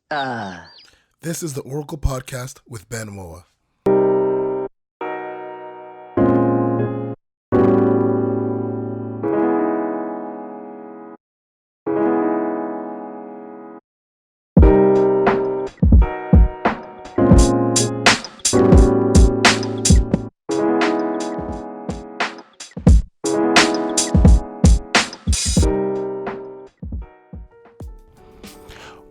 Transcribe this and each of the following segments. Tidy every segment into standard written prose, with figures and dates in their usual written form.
This is the Oracle Podcast with Ben Moa.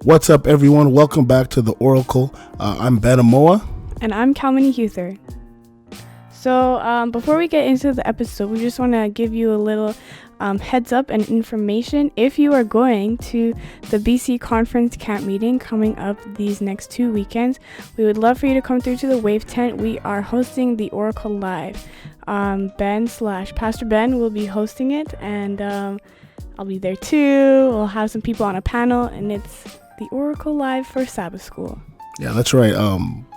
What's up, everyone? Welcome back to the Oracle. I'm Ben Moa. And I'm Calmini Huther. So before we get into the episode, we just want to give you a little heads up and information. If you are going to the BC Conference Camp meeting coming up these next 2 weekends, we would love for you to come through to the Wave Tent. We are hosting the Oracle Live. Pastor Ben will be hosting it, and I'll be there too. We'll have some people on a panel, and it's the Oracle Live for Sabbath School. Yeah, that's right.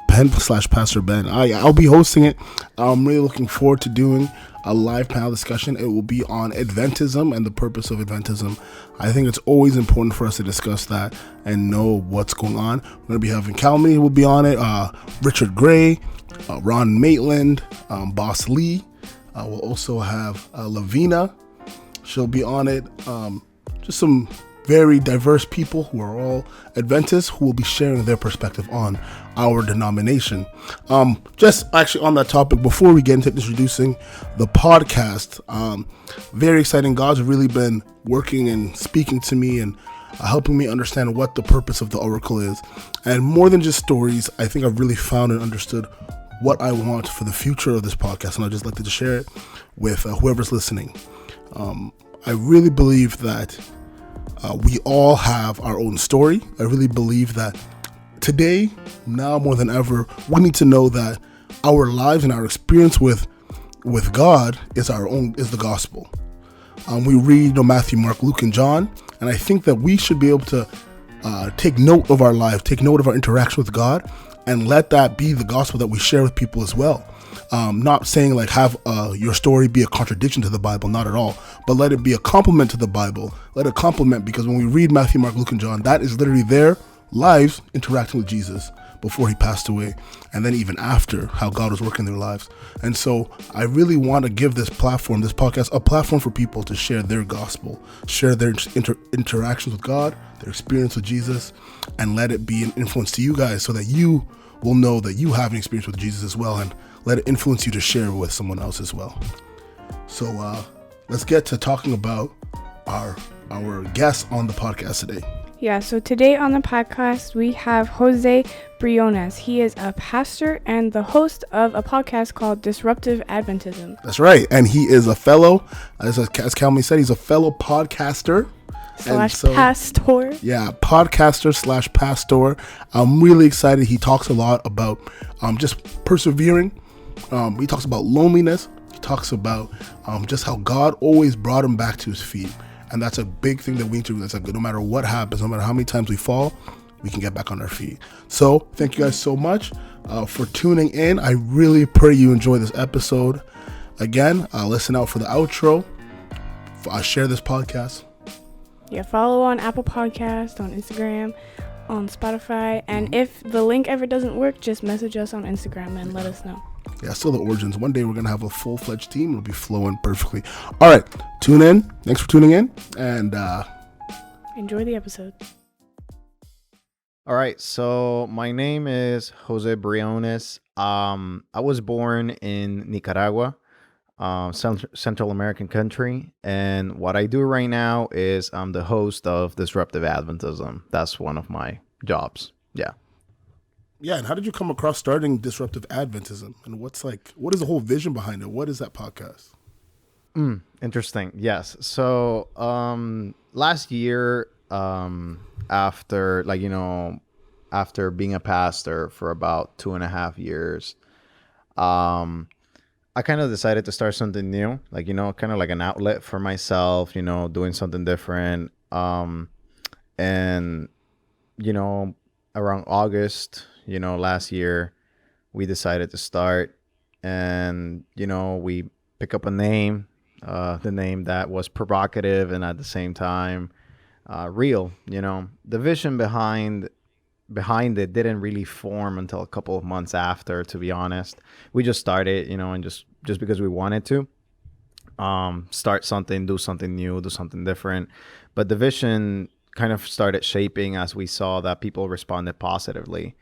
Ben/Pastor Ben. I'll be hosting it. I'm really looking forward to doing a live panel discussion. It will be on Adventism and the purpose of Adventism. I think it's always important for us to discuss that and know what's going on. We're going to be having Calmini will be on it, Richard Gray, Ron Maitland, Boss Lee. We'll also have Lavina. She'll be on it. Just some very diverse people who are all Adventists who will be sharing their perspective on our denomination. Just actually on that topic, before we get into introducing the podcast, very exciting. God's really been working and speaking to me and helping me understand what the purpose of the Oracle is. And more than just stories, I think I've really found and understood what I want for the future of this podcast. And I'd just like to share it with whoever's listening. I really believe that we all have our own story. I really believe that today, now more than ever, we need to know that our lives and our experience with God is the gospel. We read Matthew, Mark, Luke, and John, and I think that we should be able to take note of our lives, take note of our interaction with God, and let that be the gospel that we share with people as well. Not saying like have your story be a contradiction to the Bible, not at all, but let it be a complement to the Bible. Let it complement, because when we read Matthew, Mark, Luke, and John, that is literally their lives interacting with Jesus before he passed away, and then even after, how God was working in their lives. And so I really want to give this podcast, a platform for people to share their gospel, share their interactions with God, their experience with Jesus, and let it be an influence to you guys so that you will know that you have an experience with Jesus as well, and let it influence you to share with someone else as well. So let's get to talking about our guests on the podcast today. Yeah, so today on the podcast, we have Jose Briones. He is a pastor and the host of a podcast called Disruptive Adventism. That's right. And he is a fellow, as Calmy said, he's a fellow podcaster. Pastor. Yeah, podcaster / pastor. I'm really excited. He talks a lot about just persevering. He talks about loneliness. He talks about just how God always brought him back to his feet. And that's a big thing that we need to realize. Like, no matter what happens, no matter how many times we fall, we can get back on our feet. So thank you guys so much for tuning in. I really pray you enjoy this episode. Again, listen out for the outro. Share this podcast. Yeah, follow on Apple Podcast, on Instagram, on Spotify. And if the link ever doesn't work, just message us on Instagram and let us know. Yeah, still the origins. One day we're going to have a full-fledged team. It'll be flowing perfectly. All right, tune in. Thanks for tuning in. And enjoy the episode. All right, so my name is Jose Briones. I was born in Nicaragua, Central American country. And what I do right now is I'm the host of Disruptive Adventism. That's one of my jobs. Yeah. Yeah, and how did you come across starting Disruptive Adventism? And what is the whole vision behind it? What is that podcast? Interesting. Yes. So last year, after being a pastor for about 2.5 years, I kind of decided to start something new, kind of like an outlet for myself, doing something different. And, around August, last year, we decided to start, and, we pick up a name, the name that was provocative and at the same time real. The vision behind behind it didn't really form until a couple of months after, to be honest. We just started, and just because we wanted to start something, do something new, do something different. But the vision kind of started shaping as we saw that people responded positively.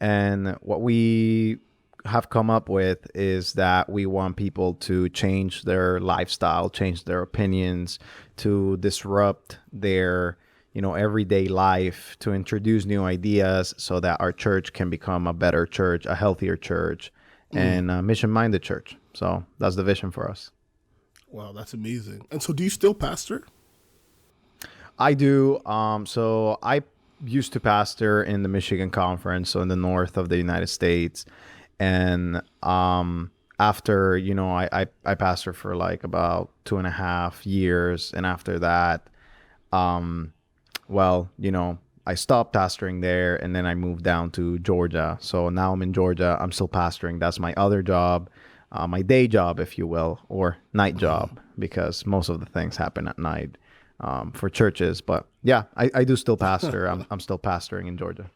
And what we have come up with is that we want people to change their lifestyle, change their opinions, to disrupt their everyday life, to introduce new ideas so that our church can become a better church, a healthier church, and a mission-minded church. So that's the vision for us. Wow, that's amazing. And so do you still pastor? I do. So I used to pastor in the Michigan Conference, so in the north of the United States. And after, I pastored for like about 2.5 years. And after that, I stopped pastoring there, and then I moved down to Georgia. So now I'm in Georgia. I'm still pastoring. That's my other job, my day job, if you will, or night job, because most of the things happen at night for churches. But yeah, I do still pastor. I'm still pastoring in Georgia.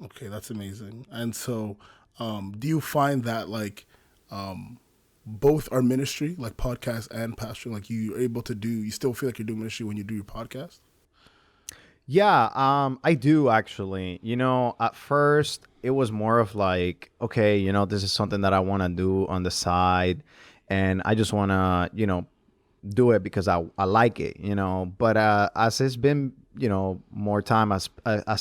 Okay, that's amazing. And so do you find that like both are ministry, like podcast and pastoring, like you're able to do, you still feel like you're doing ministry when you do your podcast? Yeah, I do actually. At first it was more of like, okay, this is something that I want to do on the side, and I just want to, do it because I like it, But as it's been, more time, as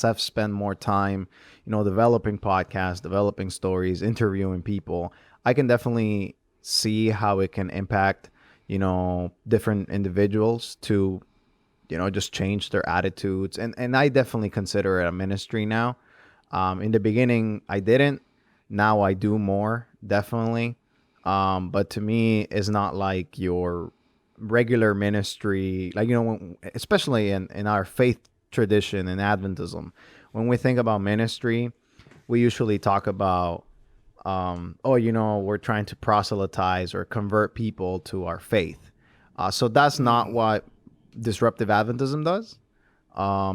I've spent more time, developing podcasts, developing stories, interviewing people, I can definitely see how it can impact, different individuals to just change their attitudes. And I definitely consider it a ministry now. In the beginning, I didn't. Now I do more, definitely. But to me, it's not like your regular ministry. Like, especially in our faith tradition in Adventism, when we think about ministry, we usually talk about, we're trying to proselytize or convert people to our faith. So that's not what Disruptive Adventism does.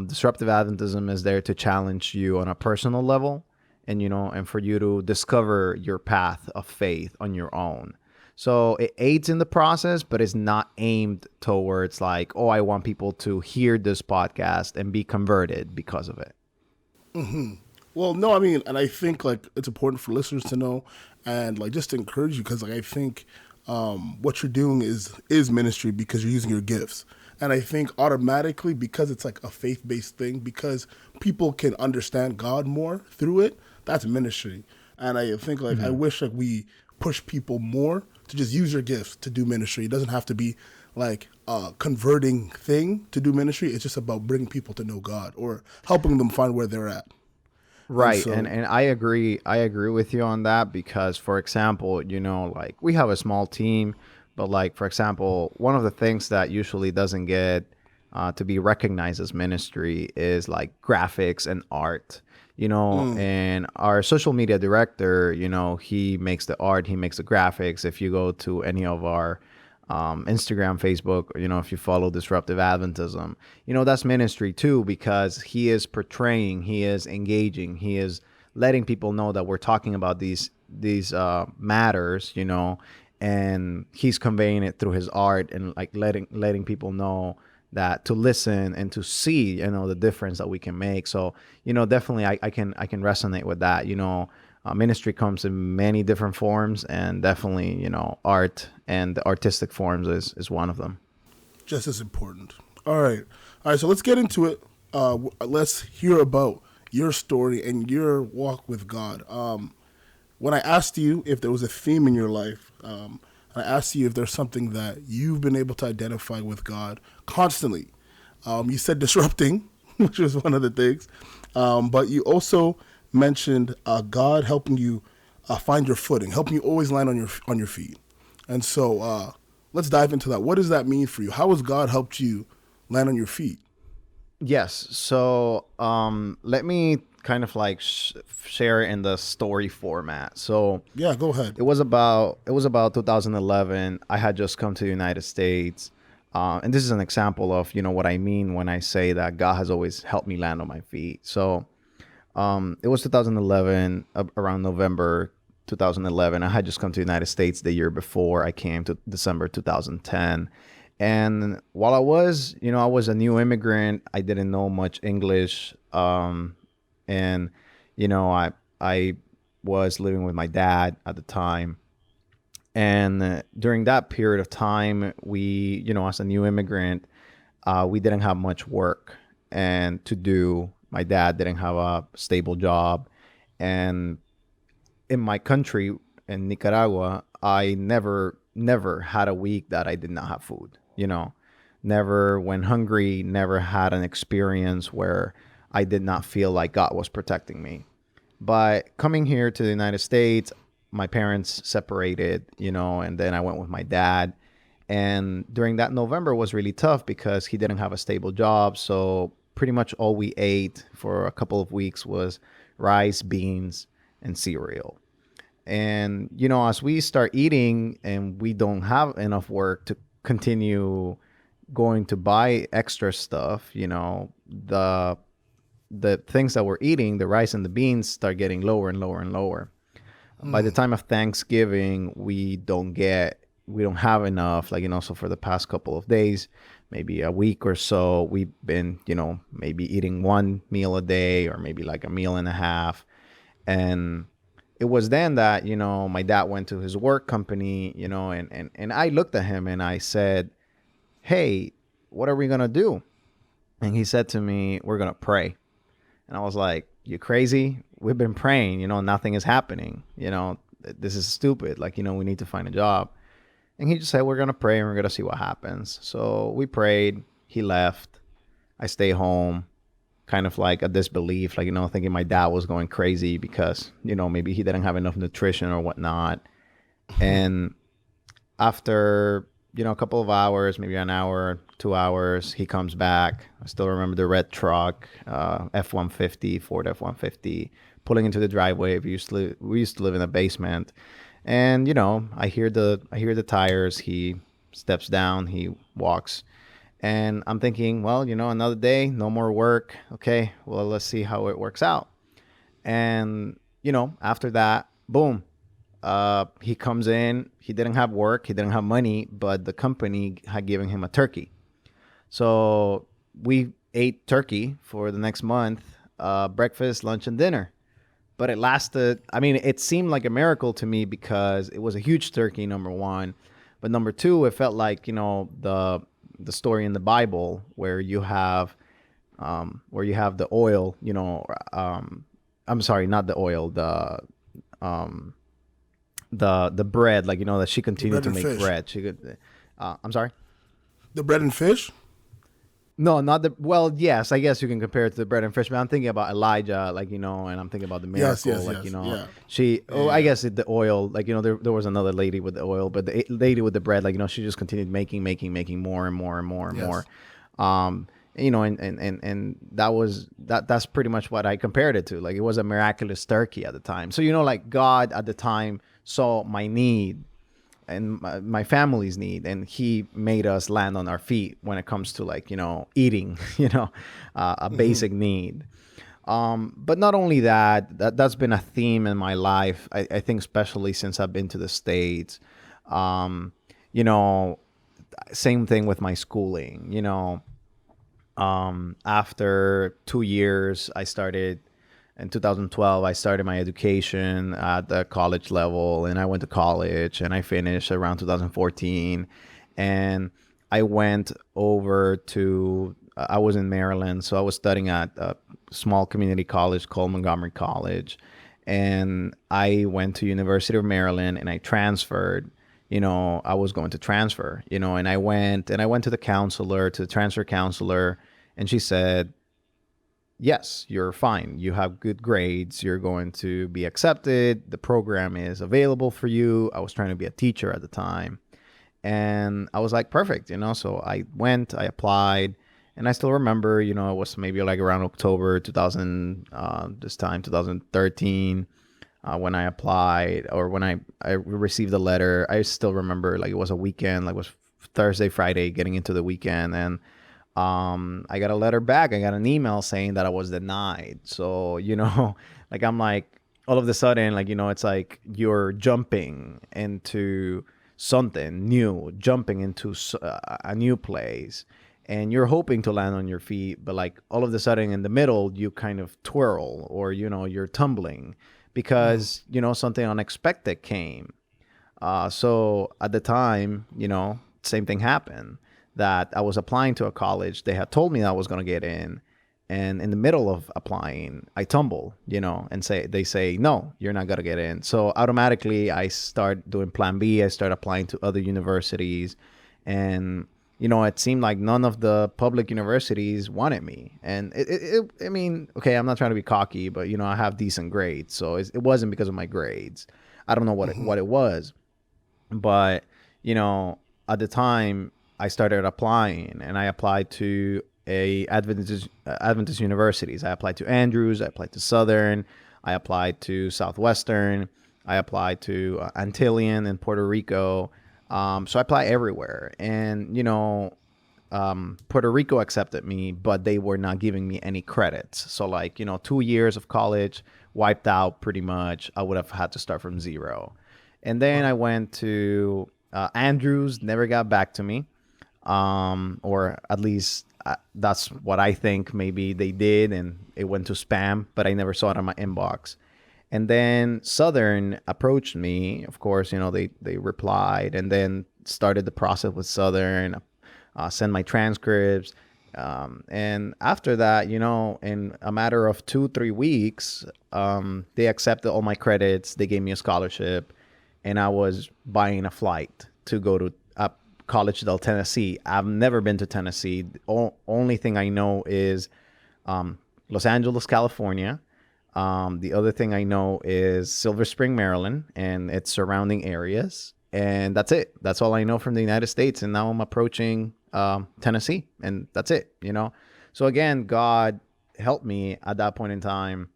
Disruptive Adventism is there to challenge you on a personal level, and for you to discover your path of faith on your own. So it aids in the process, but it's not aimed towards like, oh, I want people to hear this podcast and be converted because of it. Mm-hmm. Well, no, I mean, and I think like it's important for listeners to know, and like just to encourage you, because like I think what you're doing is ministry because you're using your gifts. And I think automatically, because it's like a faith-based thing, because people can understand God more through it, that's ministry. And I think like I wish like we push people more to just use your gifts to do ministry. It doesn't have to be like a converting thing to do ministry. It's just about bringing people to know God or helping them find where they're at. Right. And I agree. I agree with you on that because, for example, like we have a small team, but like, for example, one of the things that usually doesn't get to be recognized as ministry is like graphics and art, and our social media director, he makes the art, he makes the graphics. If you go to any of our Instagram, Facebook, if you follow Disruptive Adventism, that's ministry too, because he is portraying, he is engaging, he is letting people know that we're talking about these matters, and he's conveying it through his art and like letting people know that to listen and to see, the difference that we can make. So, definitely I can resonate with that. Ministry comes in many different forms, and definitely, art and the artistic forms is one of them. Just as important. All right. So let's get into it. Let's hear about your story and your walk with God. When I asked you if there was a theme in your life, I asked you if there's something that you've been able to identify with God constantly. You said disrupting, which was one of the things, but you also mentioned God helping you find your footing, helping you always land on your feet. And so let's dive into that. What does that mean for you? How has God helped you land on your feet? Yes. So let me kind of like share in the story format. So yeah, go ahead. It was about 2011. I had just come to the United States. And this is an example of, what I mean when I say that God has always helped me land on my feet. So It was 2011, around November 2011. I had just come to the United States the year before. I came to December 2010. And while I was a new immigrant. I didn't know much English. And, I was living with my dad at the time. And during that period of time, we, as a new immigrant, we didn't have much work and to do. My dad didn't have a stable job. And in my country, in Nicaragua, I never had a week that I did not have food, never went hungry, never had an experience where I did not feel like God was protecting me. But coming here to the United States, my parents separated, and then I went with my dad. And during that November was really tough because he didn't have a stable job. So pretty much all we ate for a couple of weeks was rice, beans, and cereal. And, as we start eating and we don't have enough work to continue going to buy extra stuff, the things that we're eating, the rice and the beans, start getting lower and lower and lower. By the time of Thanksgiving, we don't have enough, so for the past couple of days, maybe a week or so, we've been, maybe eating one meal a day or maybe like a meal and a half. And it was then that, my dad went to his work company, and I looked at him and I said, hey, what are we going to do? And he said to me, we're going to pray. And I was like, you crazy? We've been praying, nothing is happening. This is stupid. We need to find a job. And he just said, we're going to pray and we're going to see what happens. So we prayed. He left. I stayed home, kind of like a disbelief, thinking my dad was going crazy because, maybe he didn't have enough nutrition or whatnot. And after, a couple of hours, maybe an hour, 2 hours, he comes back. I still remember the red truck, F-150, Ford F-150, pulling into the driveway. We used to live in a basement. And, I hear the tires. He steps down, he walks. And I'm thinking, well, another day, no more work. Okay, well, let's see how it works out. And, after that, boom, he comes in. He didn't have work. He didn't have money, but the company had given him a turkey. So we ate turkey for the next month, breakfast, lunch, and dinner. But it lasted, it seemed like a miracle to me because it was a huge turkey, number one. But number two, it felt like, the story in the Bible where you have the oil, I'm sorry, not the oil, the bread, that she continued to make fish. bread. She could, I'm sorry? The bread and fish? No, not the, well, yes, I guess you can compare it to the bread and fish, but I'm thinking about Elijah, and I'm thinking about the miracle, yeah. She, I guess the oil, there was another lady with the oil, but the lady with the bread, she just continued making more and more and more and more. And that's pretty much what I compared it to. It was a miraculous turkey at the time. So, God at the time saw my need and my family's need, and he made us land on our feet when it comes to eating, a basic need. But not only that's been a theme in my life. I think especially since I've been to the States. Same thing with my schooling. After 2 years, in 2012, I started my education at the college level, and I went to college, and I finished around 2014. And I went over I was in Maryland, so I was studying at a small community college called Montgomery College. And I went to University of Maryland, and I transferred. I was going to transfer, and I went to the transfer counselor, and she said, yes, you're fine. You have good grades. You're going to be accepted. The program is available for you. I was trying to be a teacher at the time. And I was like, perfect, So I went, I applied, and I still remember, it was maybe around October 2013, when I applied or when I received the letter. I still remember, it was a weekend, it was Thursday, Friday, getting into the weekend. And I got a letter back. I got an email saying that I was denied. So, like I'm like, all of a sudden, like, it's like you're jumping into something new, jumping into a new place, and you're hoping to land on your feet. But like all of a sudden in the middle, you kind of twirl, or, you're tumbling because, something unexpected came. So at the time, same thing happened, that I was applying to a college. They had told me that I was going to get in. And in the middle of applying, I tumble, and they say, no, you're not going to get in. So automatically I start doing plan B. I start applying to other universities. And, it seemed like none of the public universities wanted me. And I mean, okay, I'm not trying to be cocky, but, I have decent grades. So it wasn't because of my grades. I don't know what it was. But, at the time I started applying, and I applied to Adventist universities. I applied to Andrews, I applied to Southern, I applied to Southwestern, I applied to Antillean in Puerto Rico. So I applied everywhere. And, Puerto Rico accepted me, but they were not giving me any credits. So like, 2 years of college wiped out pretty much. I would have had to start from zero. And then I went to Andrews, never got back to me. Or at least that's what I think. Maybe they did and it went to spam, but I never saw it on my inbox. And then Southern approached me. Of course, they replied, and then started the process with Southern, send my transcripts. And after that, in a matter of 2-3 weeks, they accepted all my credits. They gave me a scholarship, and I was buying a flight to go to Collegedale, Tennessee. I've never been to Tennessee. The only thing I know is Los Angeles, California. The other thing I know is Silver Spring, Maryland, and its surrounding areas. And that's it. That's all I know from the United States. And now I'm approaching Tennessee, and that's it, So again, God helped me at that point in time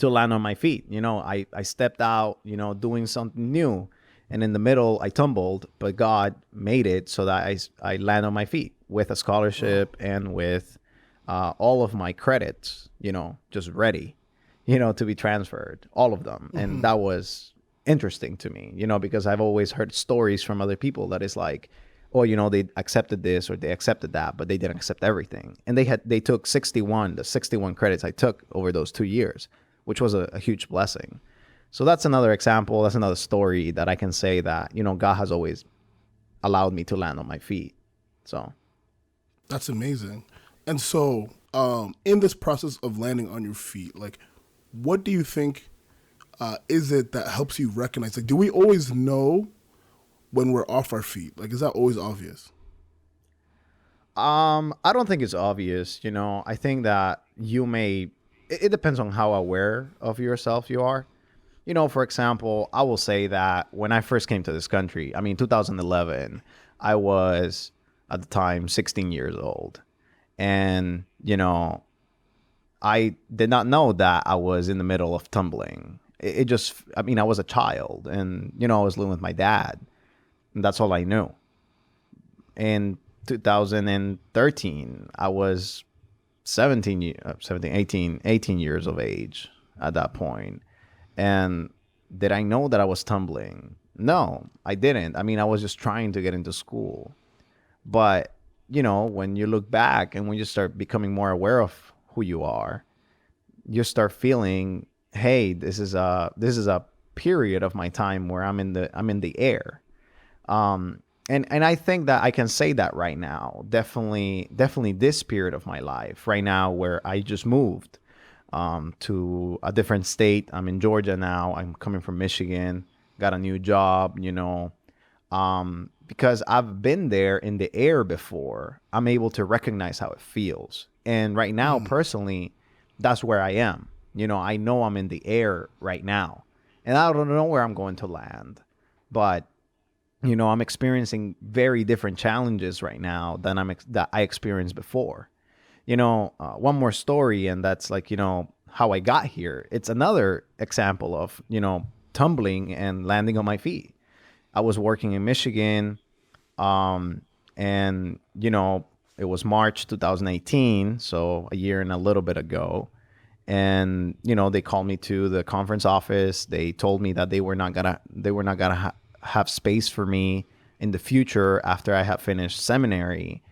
to land on my feet. I stepped out, doing something new. And in the middle, I tumbled, but God made it so that I land on my feet with a scholarship and with all of my credits, just ready, to be transferred, all of them. And that was interesting to me, because I've always heard stories from other people that is like, oh, they accepted this or they accepted that, but they didn't accept everything. And they took the 61 credits I took over those 2 years, which was a huge blessing. So that's another example. That's another story that I can say that, God has always allowed me to land on my feet. So that's amazing. And so in this process of landing on your feet, like, what do you think is it that helps you recognize? Like, do we always know when we're off our feet? Like, is that always obvious? I don't think it's obvious. I think that it depends on how aware of yourself you are. For example, I will say that when I first came to this country, 2011, I was at the time 16 years old. And, I did not know that I was in the middle of tumbling. I was a child, and, I was living with my dad. And that's all I knew. In 2013, I was 18 years of age at that point. And did I know that I was tumbling? No, I didn't. I was just trying to get into school. But, when you look back and when you start becoming more aware of who you are, you start feeling, hey, this is a period of my time where I'm in the air. And I think that I can say that right now. Definitely this period of my life right now, where I just moved to a different state. I'm in Georgia now. I'm coming from Michigan, got a new job, because I've been there in the air before. I'm able to recognize how it feels. And right now, personally, that's where I am. I know I'm in the air right now, and I don't know where I'm going to land, but I'm experiencing very different challenges right now than that I experienced before. One more story, and that's like, how I got here. It's another example of, tumbling and landing on my feet. I was working in Michigan, and, It was March 2018, so a year and a little bit ago. And they called me to the conference office. They told me that they were not gonna have space for me in the future after I had finished seminary,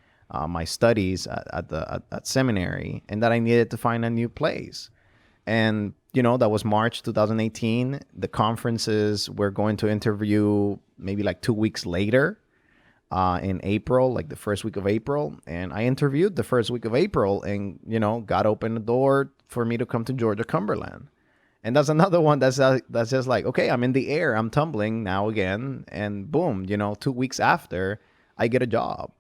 my studies at seminary, and that I needed to find a new place. And that was March 2018. The conferences were going to interview maybe like 2 weeks later, in April, like the first week of April. And I interviewed the first week of April, and God opened the door for me to come to Georgia Cumberland. And that's another one that's just like, okay, I'm in the air, I'm tumbling now again, and boom, 2 weeks after, I get a job.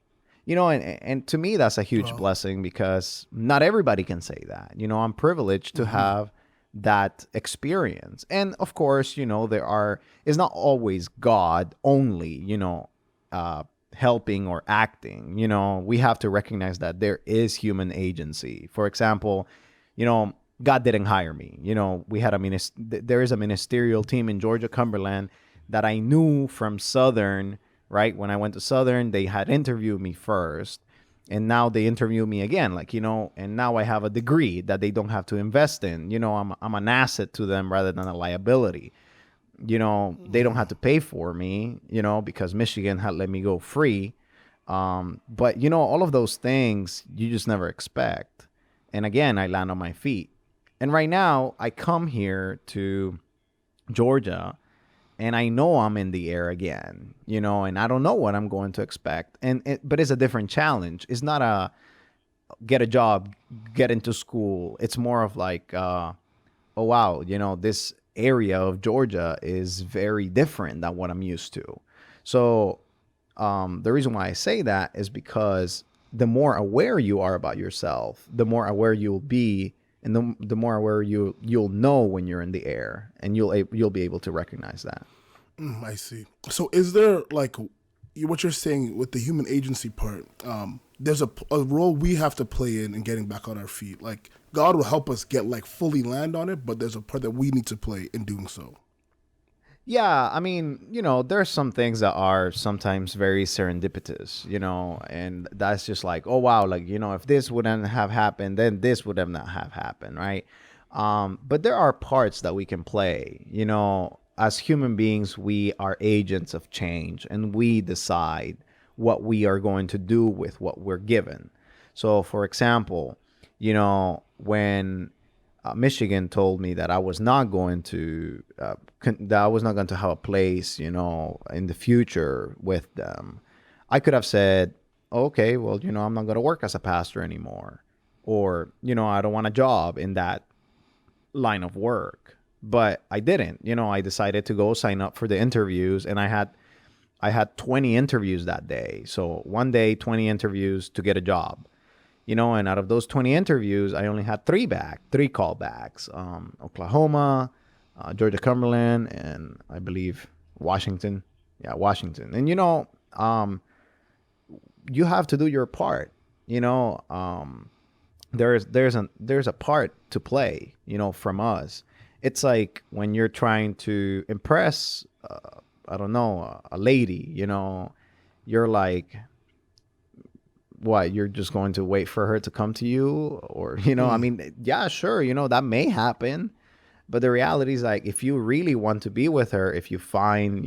And to me, that's a huge blessing, because not everybody can say that. I'm privileged to have that experience. And of course, it's not always God only, helping or acting. We have to recognize that there is human agency. For example, God didn't hire me. We had there is a ministerial team in Georgia Cumberland that I knew from Southern, right? When I went to Southern, they had interviewed me first, and now they interview me again, and now I have a degree that they don't have to invest in. I'm an asset to them rather than a liability. They don't have to pay for me, because Michigan had let me go free. But all of those things you just never expect. And again, I land on my feet. And right now I come here to Georgia, and I know I'm in the air again, and I don't know what I'm going to expect. But it's a different challenge. It's not a get a job, get into school. It's more of like, oh, wow, this area of Georgia is very different than what I'm used to. So the reason why I say that is because the more aware you are about yourself, the more aware you'll be, and the more aware you'll know when you're in the air, and you'll be able to recognize that. I see. So is there, like, what you're saying with the human agency part, there's a role we have to play in getting back on our feet. Like, God will help us get fully land on it, but there's a part that we need to play in doing so. Yeah, I mean, there's some things that are sometimes very serendipitous, and that's just like, oh, wow, if this wouldn't have happened, then this would have not have happened, right? But there are parts that we can play. As human beings, we are agents of change, and we decide what we are going to do with what we're given. So, for example, when Michigan told me that I was not going to have a place, in the future with them, I could have said, okay, well, I'm not going to work as a pastor anymore, or I don't want a job in that line of work. But I didn't. I decided to go sign up for the interviews, and I had 20 interviews that day. So one day, 20 interviews to get a job. And out of those 20 interviews, I only had 3 callbacks. Oklahoma, Georgia Cumberland, and I believe Washington. Yeah, Washington. And, you have to do your part. There's a part to play, from us. It's like when you're trying to impress, a lady, you're like, what, you're just going to wait for her to come to you? Or, I mean, yeah, sure, that may happen. But the reality is, like, if you really want to be with her, if you find,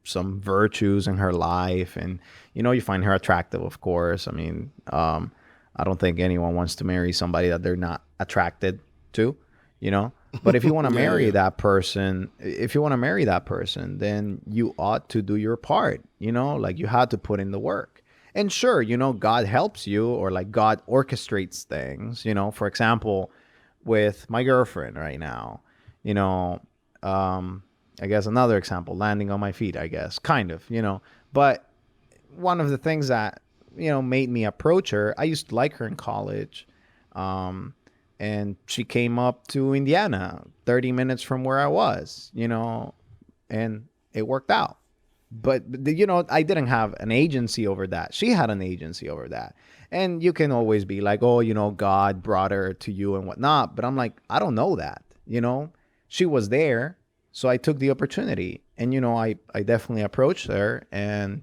some virtues in her life, and, you find her attractive, of course. I mean, I don't think anyone wants to marry somebody that they're not attracted to, But if you want to marry that person, then you ought to do your part, like you had to put in the work. And sure, God helps you, or like God orchestrates things, for example, with my girlfriend right now, I guess another example, landing on my feet, I guess, kind of, but one of the things that, made me approach her, I used to like her in college, and she came up to Indiana, 30 minutes from where I was, and it worked out. But, I didn't have an agency over that. She had an agency over that. And you can always be like, oh, God brought her to you and whatnot. But I'm like, I don't know that, She was there, so I took the opportunity. And, I definitely approached her, and,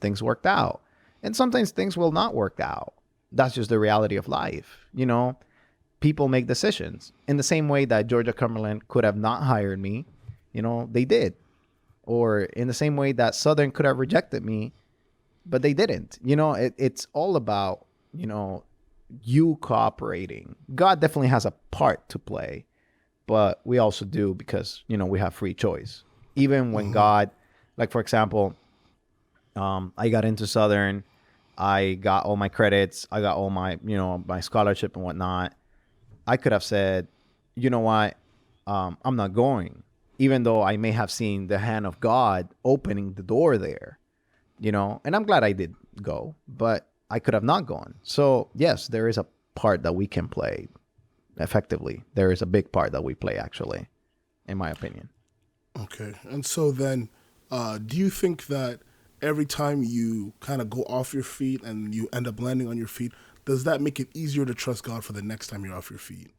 things worked out. And sometimes things will not work out. That's just the reality of life. People make decisions in the same way that Georgia Cumberland could have not hired me. They did. Or in the same way that Southern could have rejected me, but they didn't. It's all about, you cooperating. God definitely has a part to play, but we also do because, we have free choice. Even when God, like, for example, I got into Southern, I got all my credits, I got all my, my scholarship and whatnot. I could have said, you know what, I'm not going, even though I may have seen the hand of God opening the door there, and I'm glad I did go, but I could have not gone. So yes, there is a part that we can play effectively. There is a big part that we play, actually, in my opinion. Okay. And so then, do you think that every time you kind of go off your feet and you end up landing on your feet, does that make it easier to trust God for the next time you're off your feet?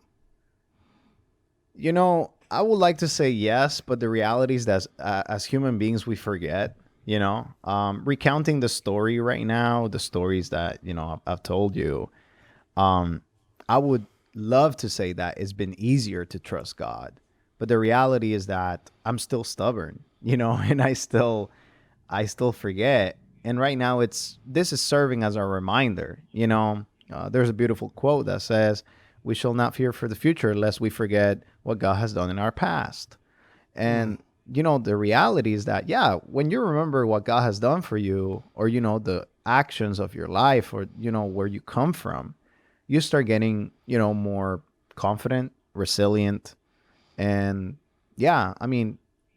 I would like to say yes, but the reality is that as human beings, we forget. Recounting the story right now, the stories that I've told you, I would love to say that it's been easier to trust God, but the reality is that I'm still stubborn, and I still forget. And right now, this is serving as a reminder. There's a beautiful quote that says, "We shall not fear for the future, lest we forget what God has done in our past." And the reality is that, when you remember what God has done for you, or, the actions of your life, or, where you come from, you start getting, more confident, resilient. And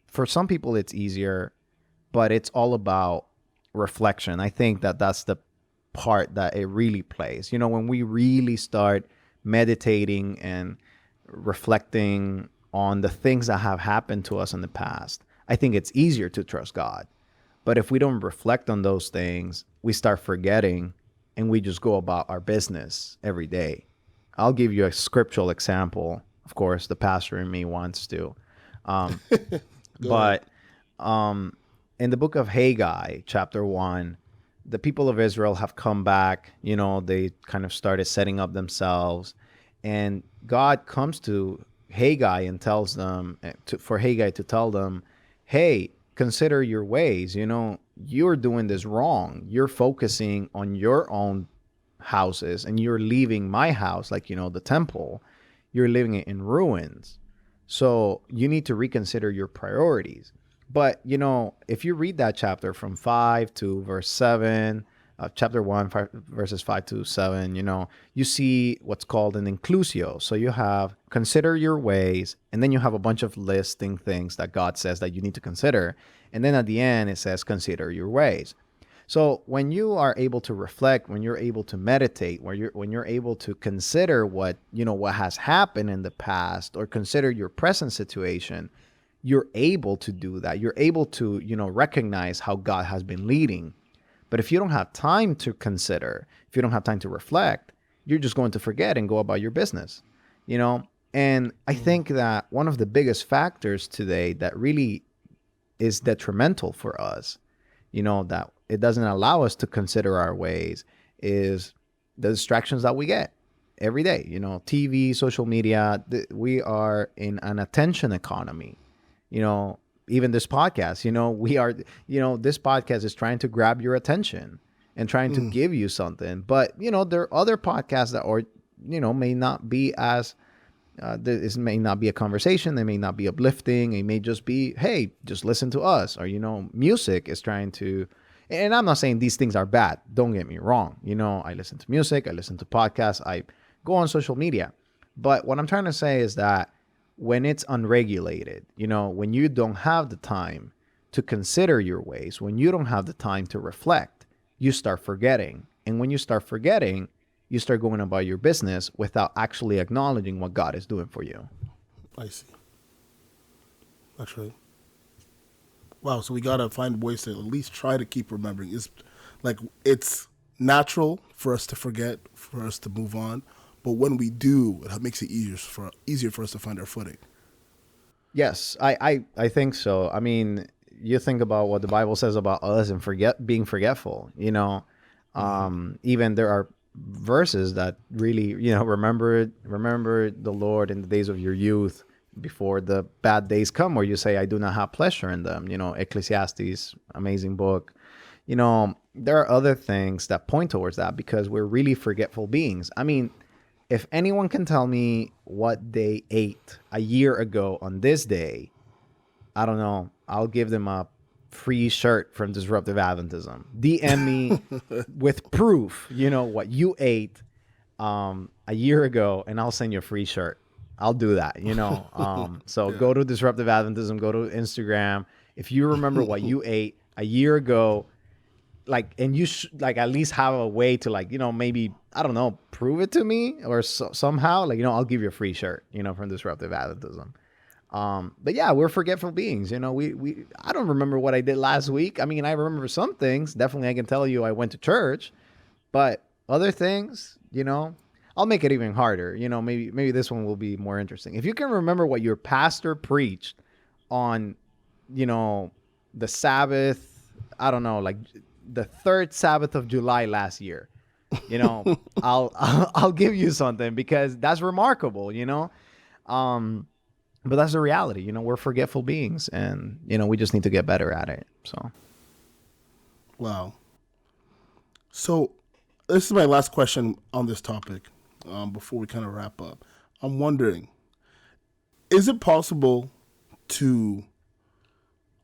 for some people it's easier, but it's all about reflection. I think that that's the part that it really plays. When we really start meditating and reflecting on the things that have happened to us in the past, I think it's easier to trust God. But if we don't reflect on those things, we start forgetting and we just go about our business every day. I'll give you a scriptural example. Of course, the pastor in me wants to. But in the book of Haggai, chapter 1, the people of Israel have come back. They kind of started setting up themselves. And God comes to Haggai and tells them, for Haggai to tell them, hey, consider your ways. You're doing this wrong. You're focusing on your own houses and you're leaving my house, like, the temple. You're leaving it in ruins. So you need to reconsider your priorities. But, if you read that chapter from 5 to verse 7, chapter 1, verses 5 to 7, you see what's called an inclusio. So you have consider your ways, and then you have a bunch of listing things that God says that you need to consider. And then at the end, it says, consider your ways. So when you are able to reflect, when you're able to meditate, when you're able to consider what has happened in the past, or consider your present situation, you're able to do that. You're able to, recognize how God has been leading. But if you don't have time to consider, if you don't have time to reflect, you're just going to forget and go about your business, And I think that one of the biggest factors today that really is detrimental for us, that it doesn't allow us to consider our ways, is the distractions that we get every day. TV, social media, we are in an attention economy. Even this podcast, we are, this podcast is trying to grab your attention and trying to give you something. But, there are other podcasts that are, may not be as, this may not be a conversation. They may not be uplifting. It may just be, hey, just listen to us. Or, music is trying to, and I'm not saying these things are bad. Don't get me wrong. I listen to music. I listen to podcasts. I go on social media. But what I'm trying to say is that when it's unregulated, when you don't have the time to consider your ways, when you don't have the time to reflect, you start forgetting. And when you start forgetting, you start going about your business without actually acknowledging what God is doing for you. I see. That's right. Wow, so we got to find ways to at least try to keep remembering. It's natural for us to forget, for us to move on. But when we do, it makes it easier for us to find our footing. Yes, I think so. I mean, you think about what the Bible says about us and being forgetful. Even there are verses that really, remember the Lord in the days of your youth before the bad days come, where you say, I do not have pleasure in them. Ecclesiastes, amazing book. There are other things that point towards that, because we're really forgetful beings. I mean, if anyone can tell me what they ate a year ago on this day, I don't know, I'll give them a free shirt from Disruptive Adventism. DM me with proof, what you ate a year ago, and I'll send you a free shirt. I'll do that, So go to Disruptive Adventism, go to Instagram. If you remember what you ate a year ago, and you at least have a way to maybe, I don't know, prove it to me or somehow, I'll give you a free shirt, from Disruptive Adventism. But yeah, we're forgetful beings. I don't remember what I did last week. I mean, I remember some things. Definitely, I can tell you I went to church, but other things, I'll make it even harder. Maybe this one will be more interesting. If you can remember what your pastor preached on, the Sabbath, I don't know, the third Sabbath of July last year, I'll give you something, because that's remarkable, but that's the reality. We're forgetful beings, and, we just need to get better at it. So. Wow. So this is my last question on this topic, before we kind of wrap up. I'm wondering, is it possible to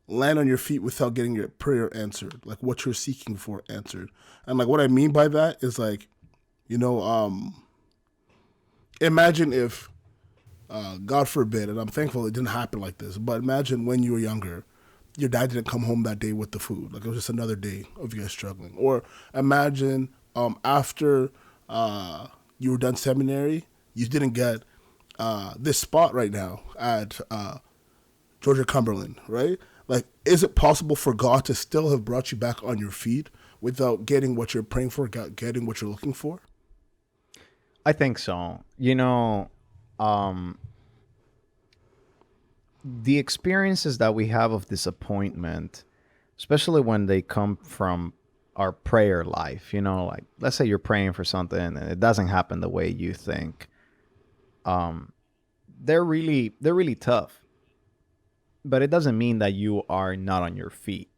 land on your feet without getting your prayer answered, like what you're seeking for answered? And what I mean by that is imagine if, God forbid, and I'm thankful it didn't happen like this, but imagine when you were younger, your dad didn't come home that day with the food. It was just another day of you guys struggling. Or imagine after you were done seminary, you didn't get this spot right now at Georgia Cumberland, right? Is it possible for God to still have brought you back on your feet without getting what you're praying for, getting what you're looking for? I think so. The experiences that we have of disappointment, especially when they come from our prayer life, let's say you're praying for something and it doesn't happen the way you think. They're really tough. But it doesn't mean that you are not on your feet.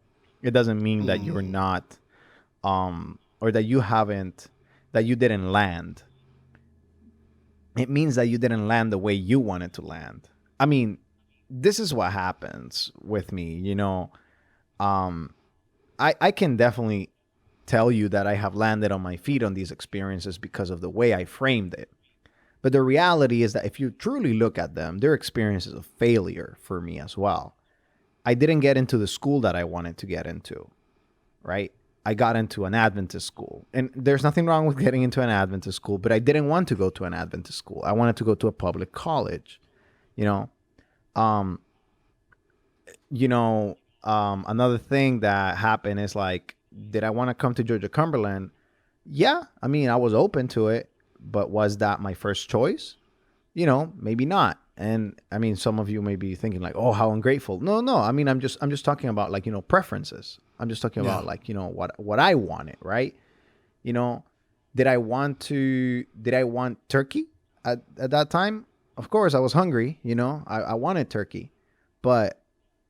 It doesn't mean that you're not, or that you didn't land. It means that you didn't land the way you wanted to land. I mean, this is what happens with me, I can definitely tell you that I have landed on my feet on these experiences because of the way I framed it. But the reality is that if you truly look at them, they're experiences of failure for me as well. I didn't get into the school that I wanted to get into, right? I got into an Adventist school. And there's nothing wrong with getting into an Adventist school, but I didn't want to go to an Adventist school. I wanted to go to a public college, another thing that happened is did I want to come to Georgia Cumberland? Yeah. I mean, I was open to it, but was that my first choice? Maybe not. And I mean, some of you may be thinking oh, how ungrateful. No. I mean, I'm just talking about preferences. I'm just talking about what I wanted, right? Did I want turkey at that time? Of course, I was hungry, I wanted turkey. But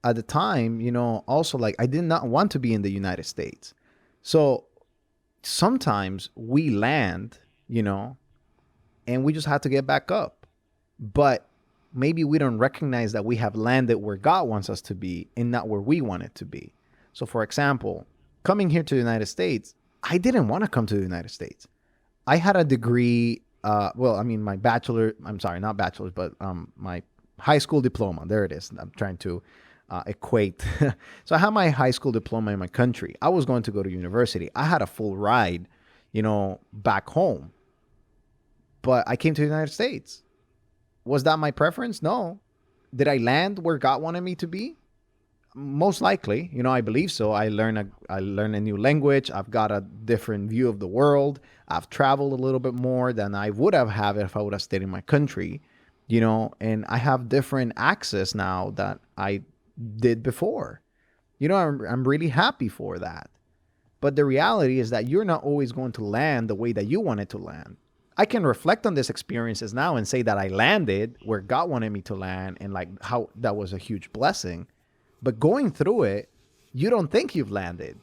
at the time, also I did not want to be in the United States. So sometimes we land, and we just have to get back up. But maybe we don't recognize that we have landed where God wants us to be and not where we want it to be. So for example, coming here to the United States, I didn't want to come to the United States. I had a degree, my bachelor, not bachelor's, but my high school diploma. There it is. I'm trying to equate. So I had my high school diploma in my country. I was going to go to university. I had a full ride, back home. But I came to the United States. Was that my preference? No. Did I land where God wanted me to be? Most likely, I believe so. I learned a new language. I've got a different view of the world. I've traveled a little bit more than I would have had if I would have stayed in my country, and I have different access now that I did before. I'm really happy for that. But the reality is that you're not always going to land the way that you wanted to land. I can reflect on these experiences now and say that I landed where God wanted me to land and like how that was a huge blessing. But going through it, you don't think you've landed.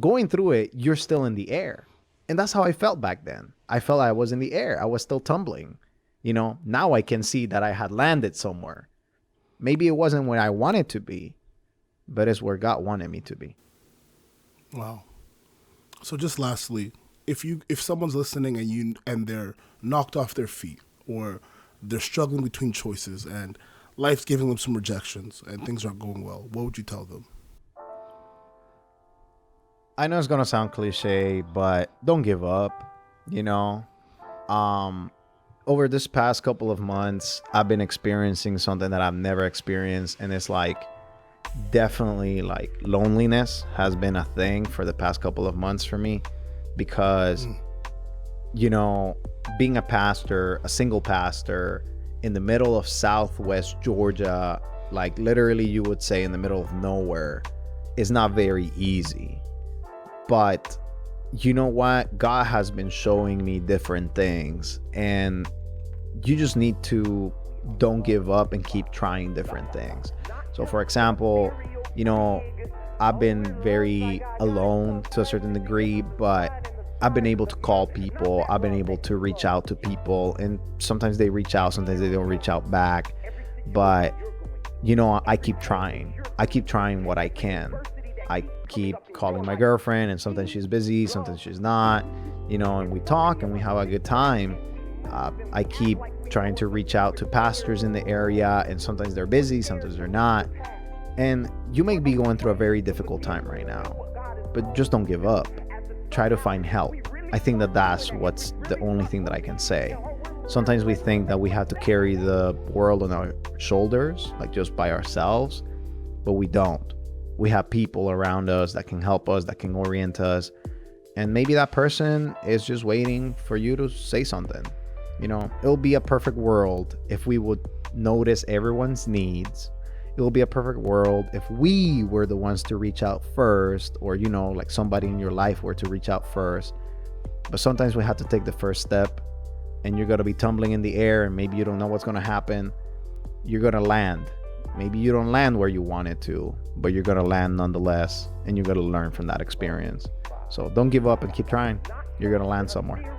Going through it, you're still in the air. And that's how I felt back then. I felt I was in the air. I was still tumbling. Now I can see that I had landed somewhere. Maybe it wasn't where I wanted to be, but it's where God wanted me to be. Wow. So just lastly, if someone's listening and they're knocked off their feet, or they're struggling between choices and life's giving them some rejections and things aren't going well, what would you tell them? I know it's going to sound cliche, but don't give up. Over this past couple of months, I've been experiencing something that I've never experienced. And it's like, definitely like loneliness has been a thing for the past couple of months for me, because, being a pastor, a single pastor in the middle of Southwest Georgia, like literally you would say in the middle of nowhere, is not very easy. But you know what? God has been showing me different things, and you just need to don't give up and keep trying different things. So for example, I've been very alone to a certain degree, but I've been able to call people. I've been able to reach out to people, and sometimes they reach out, sometimes they don't reach out back. But, I keep trying. I keep trying what I can. I keep calling my girlfriend, and sometimes she's busy, sometimes she's not, and we talk and we have a good time. I keep trying to reach out to pastors in the area, and sometimes they're busy, sometimes they're not. And you may be going through a very difficult time right now, but just don't give up. Try to find help. I think that's what's the only thing that I can say. Sometimes we think that we have to carry the world on our shoulders, like just by ourselves, but we don't. We have people around us that can help us, that can orient us. And maybe that person is just waiting for you to say something. It'll be a perfect world if we would notice everyone's needs. It will be a perfect world if we were the ones to reach out first, or, like somebody in your life were to reach out first. But sometimes we have to take the first step, and you're going to be tumbling in the air, and maybe you don't know what's going to happen. You're going to land. Maybe you don't land where you wanted to, but you're going to land nonetheless, and you're going to learn from that experience. So don't give up and keep trying. You're going to land somewhere.